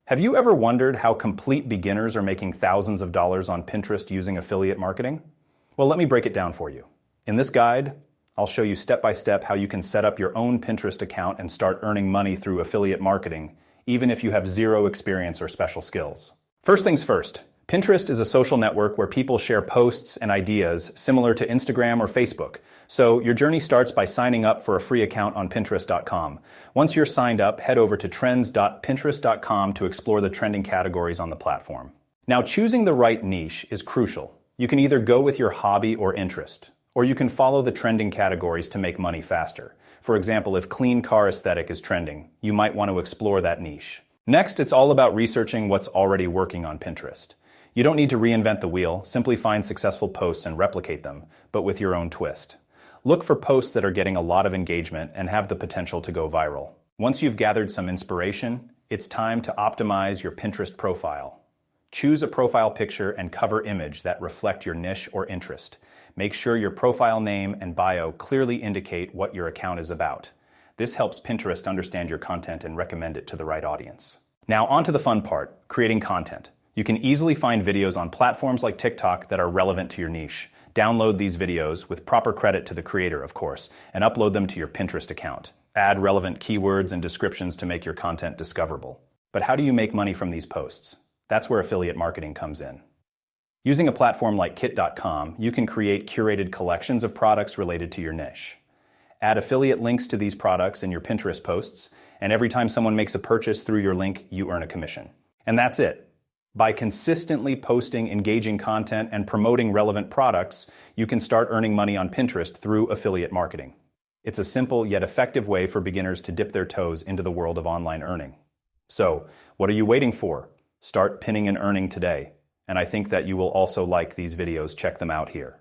Have you ever wondered how complete beginners are making thousands of dollars on Pinterest using affiliate marketing? Well, let me break it down for you. In this guide, I'll show you step by step how you can set up your own Pinterest account and start earning money through affiliate marketing, even if you have zero experience or special skills. First things first, Pinterest is a social network where people share posts and ideas similar to Instagram or Facebook. So your journey starts by signing up for a free account on Pinterest.com. Once you're signed up, head over to trends.pinterest.com to explore the trending categories on the platform. Now, choosing the right niche is crucial. You can either go with your hobby or interest, or you can follow the trending categories to make money faster. For example, if clean car aesthetic is trending, you might want to explore that niche. Next, it's all about researching what's already working on Pinterest. You don't need to reinvent the wheel, simply find successful posts and replicate them, but with your own twist. Look for posts that are getting a lot of engagement and have the potential to go viral. Once you've gathered some inspiration, it's time to optimize your Pinterest profile. Choose a profile picture and cover image that reflect your niche or interest. Make sure your profile name and bio clearly indicate what your account is about. This helps Pinterest understand your content and recommend it to the right audience. Now, on to the fun part, creating content. You can easily find videos on platforms like TikTok that are relevant to your niche. Download these videos, with proper credit to the creator, of course, and upload them to your Pinterest account. Add relevant keywords and descriptions to make your content discoverable. But how do you make money from these posts? That's where affiliate marketing comes in. Using a platform like kit.com, you can create curated collections of products related to your niche. Add affiliate links to these products in your Pinterest posts, and every time someone makes a purchase through your link, you earn a commission. And that's it. By consistently posting engaging content and promoting relevant products, you can start earning money on Pinterest through affiliate marketing. It's a simple yet effective way for beginners to dip their toes into the world of online earning. So, what are you waiting for? Start pinning and earning today. And I think that you will also like these videos. Check them out here.